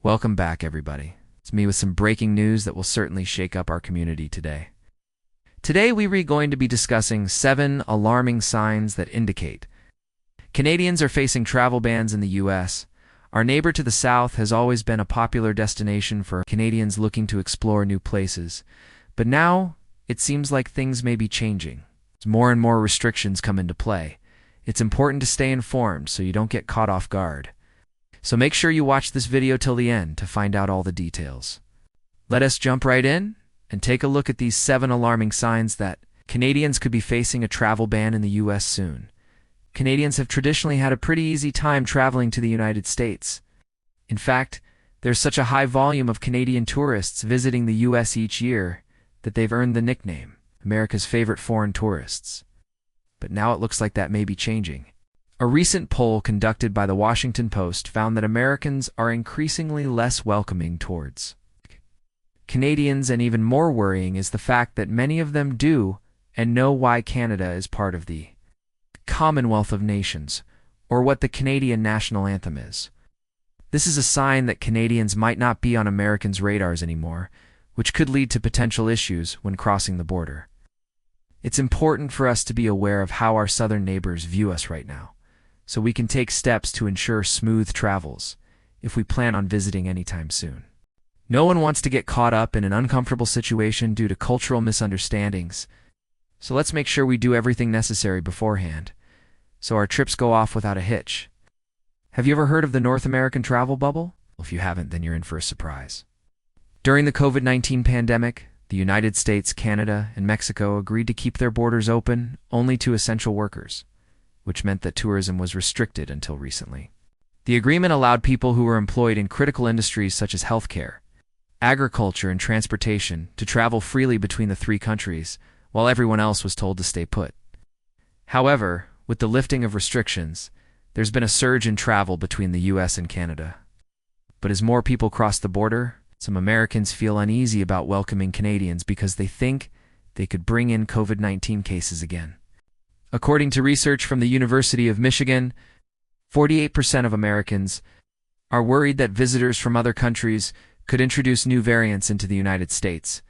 Welcome back, everybody. It's me with some breaking news that will certainly shake up our community today. Today, we are going to be discussing 7 alarming signs that indicate Canadians are facing travel bans in the U.S. Our neighbor to the south has always been a popular destination for Canadians looking to explore new places. But now, it seems like things may be changing. As more and more restrictions come into play, it's important to stay informed so you don't get caught off guard. So make sure you watch this video till the end to find out all the details. Let us jump right in and take a look at these 7 alarming signs that Canadians could be facing a travel ban in the U.S. soon. Canadians have traditionally had a pretty easy time traveling to the United States. In fact, there's such a high volume of Canadian tourists visiting the U.S. each year that they've earned the nickname America's favorite foreign tourists. But now it looks like that may be changing. A recent poll conducted by the Washington Post found that Americans are increasingly less welcoming towards Canadians, and even more worrying is the fact that many of them do and know why Canada is part of the Commonwealth of Nations, or what the Canadian national anthem is. This is a sign that Canadians might not be on Americans' radars anymore, which could lead to potential issues when crossing the border. It's important for us to be aware of how our southern neighbors view us right now, so we can take steps to ensure smooth travels if we plan on visiting anytime soon. No one wants to get caught up in an uncomfortable situation due to cultural misunderstandings, so let's make sure we do everything necessary beforehand, so our trips go off without a hitch. Have you ever heard of the North American travel bubble? Well, if you haven't, then you're in for a surprise. During the COVID-19 pandemic, the United States, Canada, and Mexico agreed to keep their borders open only to essential workers, which meant that tourism was restricted until recently. The agreement allowed people who were employed in critical industries such as healthcare, agriculture, and transportation to travel freely between the 3 countries, while everyone else was told to stay put. However, with the lifting of restrictions, there's been a surge in travel between the U.S. and Canada. But as more people cross the border, some Americans feel uneasy about welcoming Canadians because they think they could bring in COVID-19 cases again. According to research from the University of Michigan, 48% of Americans are worried that visitors from other countries could introduce new variants into the United States.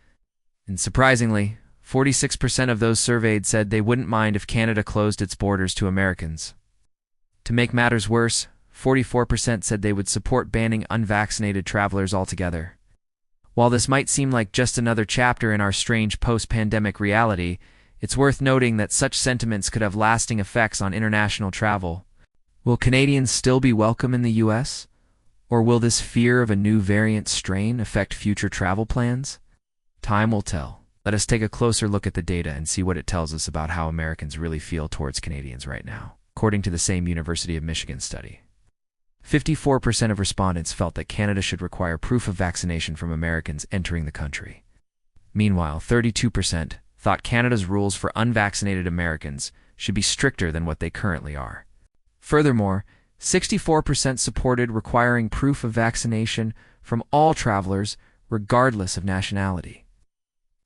And surprisingly, 46% of those surveyed said they wouldn't mind if Canada closed its borders to Americans. To make matters worse, 44% said they would support banning unvaccinated travelers altogether. While this might seem like just another chapter in our strange post-pandemic reality, it's worth noting that such sentiments could have lasting effects on international travel. Will Canadians still be welcome in the U.S.? Or will this fear of a new variant strain affect future travel plans? Time will tell. Let us take a closer look at the data and see what it tells us about how Americans really feel towards Canadians right now. According to the same University of Michigan study, 54% of respondents felt that Canada should require proof of vaccination from Americans entering the country. Meanwhile, 32% thought Canada's rules for unvaccinated Americans should be stricter than what they currently are. Furthermore, 64% supported requiring proof of vaccination from all travelers, regardless of nationality.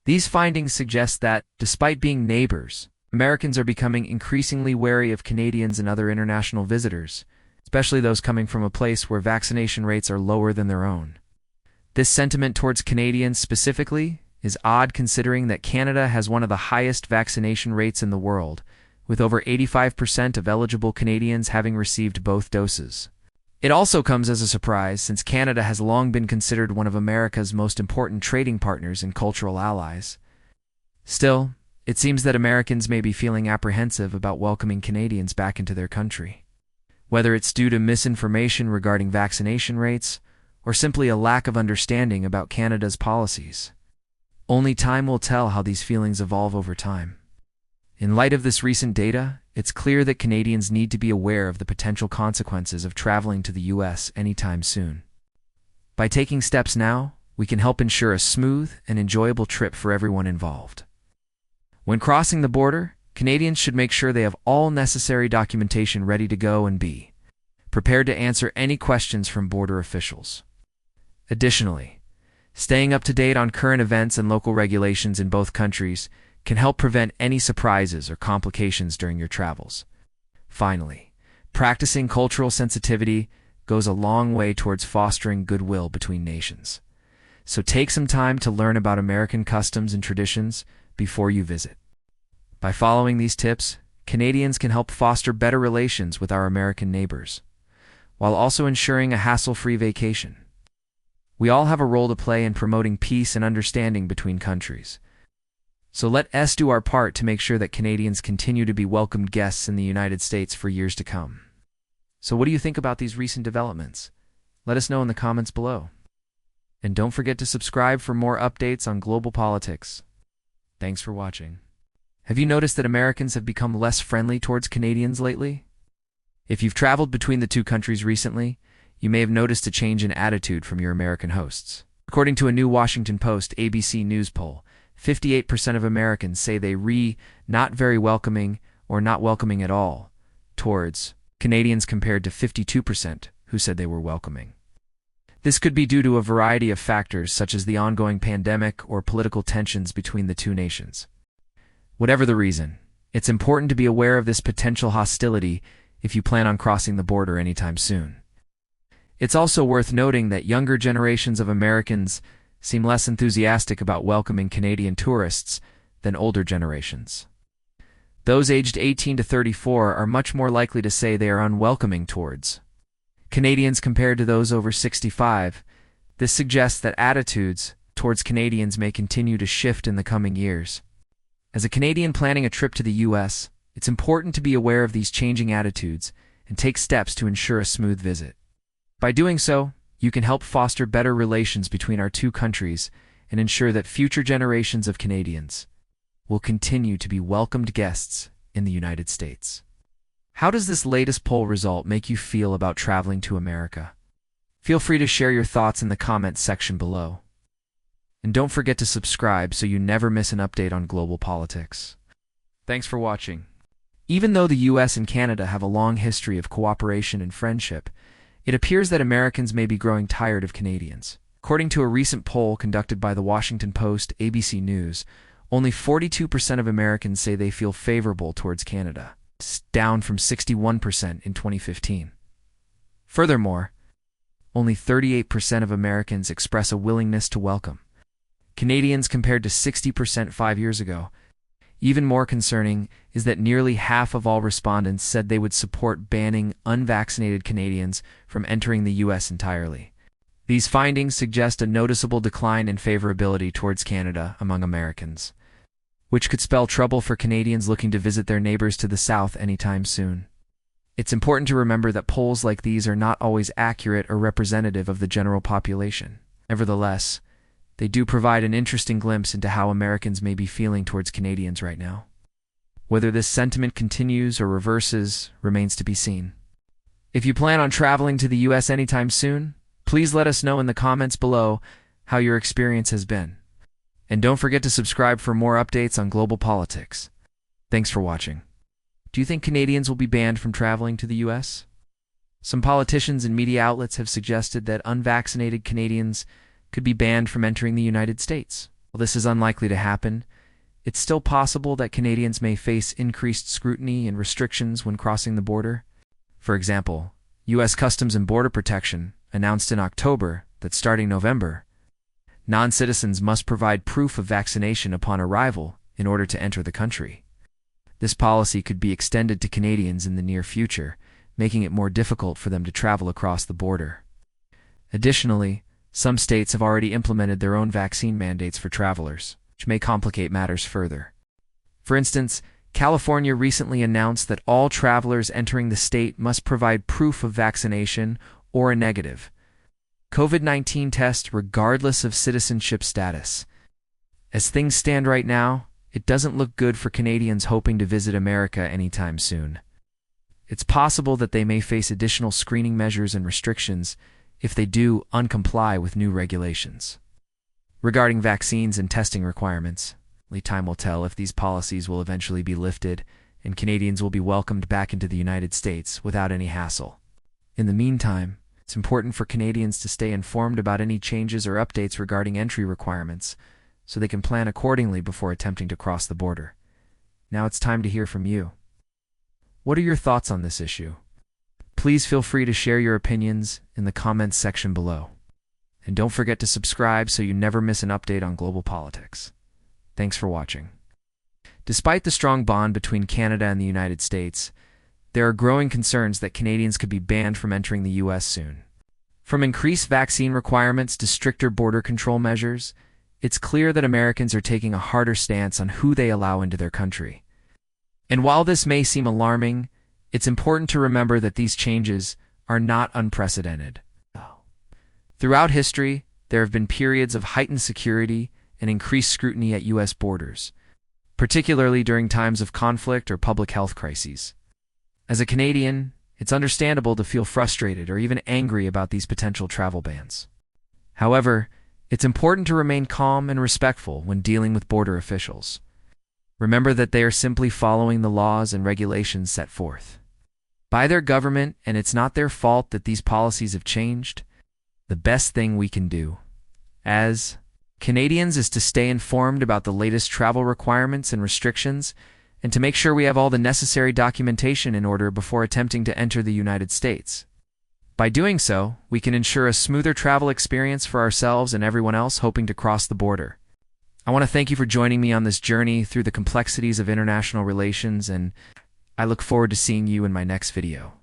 These findings suggest that, despite being neighbors, Americans are becoming increasingly wary of Canadians and other international visitors, especially those coming from a place where vaccination rates are lower than their own. This sentiment towards Canadians specifically is odd, considering that Canada has one of the highest vaccination rates in the world, with over 85% of eligible Canadians having received both doses. It also comes as a surprise since Canada has long been considered one of America's most important trading partners and cultural allies. Still, it seems that Americans may be feeling apprehensive about welcoming Canadians back into their country. Whether it's due to misinformation regarding vaccination rates, or simply a lack of understanding about Canada's policies. Only time will tell how these feelings evolve over time. In light of this recent data, it's clear that Canadians need to be aware of the potential consequences of traveling to the U.S. anytime soon. By taking steps now, we can help ensure a smooth and enjoyable trip for everyone involved. When crossing the border, Canadians should make sure they have all necessary documentation ready to go and be prepared to answer any questions from border officials. Additionally, staying up to date on current events and local regulations in both countries can help prevent any surprises or complications during your travels. Finally, practicing cultural sensitivity, goes a long way towards fostering goodwill between nations. So take some time to learn about American customs and traditions before you visit. By following these tips, Canadians can help foster better relations with our American neighbors, while also ensuring a hassle-free vacation. We all have a role to play in promoting peace and understanding between countries. So let us do our part to make sure that Canadians continue to be welcomed guests in the United States for years to come. So what do you think about these recent developments? Let us know in the comments below. And don't forget to subscribe for more updates on global politics. Thanks for watching. Have you noticed that Americans have become less friendly towards Canadians lately? If you've traveled between the two countries recently, you may have noticed a change in attitude from your American hosts. According to a new Washington Post ABC News poll, 58% of Americans say they not very welcoming or not welcoming at all towards Canadians compared to 52% who said they were welcoming. This could be due to a variety of factors such as the ongoing pandemic or political tensions between the two nations. Whatever the reason, it's important to be aware of this potential hostility if you plan on crossing the border anytime soon. It's also worth noting that younger generations of Americans seem less enthusiastic about welcoming Canadian tourists than older generations. Those aged 18 to 34 are much more likely to say they are unwelcoming towards Canadians compared to those over 65. This suggests that attitudes towards Canadians may continue to shift in the coming years. As a Canadian planning a trip to the U.S., it's important to be aware of these changing attitudes and take steps to ensure a smooth visit. By doing so, you can help foster better relations between our two countries and ensure that future generations of Canadians will continue to be welcomed guests in the United States. How does this latest poll result make you feel about traveling to America? Feel free to share your thoughts in the comments section below. And don't forget to subscribe so you never miss an update on global politics. Thanks for watching. Even though the US and Canada have a long history of cooperation and friendship, it appears that Americans may be growing tired of Canadians. According to a recent poll conducted by the Washington Post ABC News, only 42% of Americans say they feel favorable towards Canada, down from 61% in 2015. Furthermore, only 38% of Americans express a willingness to welcome Canadians compared to 60% 5 years ago. Even more concerning is that nearly half of all respondents said they would support banning unvaccinated Canadians from entering the U.S. entirely. These findings suggest a noticeable decline in favorability towards Canada among Americans, which could spell trouble for Canadians looking to visit their neighbors to the south anytime soon. It's important to remember that polls like these are not always accurate or representative of the general population. Nevertheless, they do provide an interesting glimpse into how Americans may be feeling towards Canadians right now. Whether this sentiment continues or reverses remains to be seen. If you plan on traveling to the U.S. anytime soon, please let us know in the comments below how your experience has been. And don't forget to subscribe for more updates on global politics. Thanks for watching. Do you think Canadians will be banned from traveling to the U.S.? Some politicians and media outlets have suggested that unvaccinated Canadians could be banned from entering the United States. While this is unlikely to happen, it's still possible that Canadians may face increased scrutiny and restrictions when crossing the border. For example, U.S. Customs and Border Protection announced in October that starting November, non-citizens must provide proof of vaccination upon arrival in order to enter the country. This policy could be extended to Canadians in the near future, making it more difficult for them to travel across the border. Additionally, some states have already implemented their own vaccine mandates for travelers, which may complicate matters further. For instance, California recently announced that all travelers entering the state must provide proof of vaccination or a negative COVID-19 test regardless of citizenship status. As things stand right now, it doesn't look good for Canadians hoping to visit America anytime soon. It's possible that they may face additional screening measures and restrictions if they do uncomply with new regulations. Regarding vaccines and testing requirements, only time will tell if these policies will eventually be lifted and Canadians will be welcomed back into the United States without any hassle. In the meantime, it's important for Canadians to stay informed about any changes or updates regarding entry requirements so they can plan accordingly before attempting to cross the border. Now it's time to hear from you. What are your thoughts on this issue? Please feel free to share your opinions in the comments section below. And don't forget to subscribe so you never miss an update on global politics. Thanks for watching. Despite the strong bond between Canada and the United States, there are growing concerns that Canadians could be banned from entering the U.S. soon. From increased vaccine requirements to stricter border control measures, it's clear that Americans are taking a harder stance on who they allow into their country. And while this may seem alarming, it's important to remember that these changes are not unprecedented. Throughout history, there have been periods of heightened security and increased scrutiny at U.S. borders, particularly during times of conflict or public health crises. As a Canadian, it's understandable to feel frustrated or even angry about these potential travel bans. However, it's important to remain calm and respectful when dealing with border officials. Remember that they are simply following the laws and regulations set forth by their government, and it's not their fault that these policies have changed. The best thing we can do as Canadians is to stay informed about the latest travel requirements and restrictions, and to make sure we have all the necessary documentation in order before attempting to enter the United States. By doing so, we can ensure a smoother travel experience for ourselves and everyone else hoping to cross the border. I want to thank you for joining me on this journey through the complexities of international relations, and I look forward to seeing you in my next video.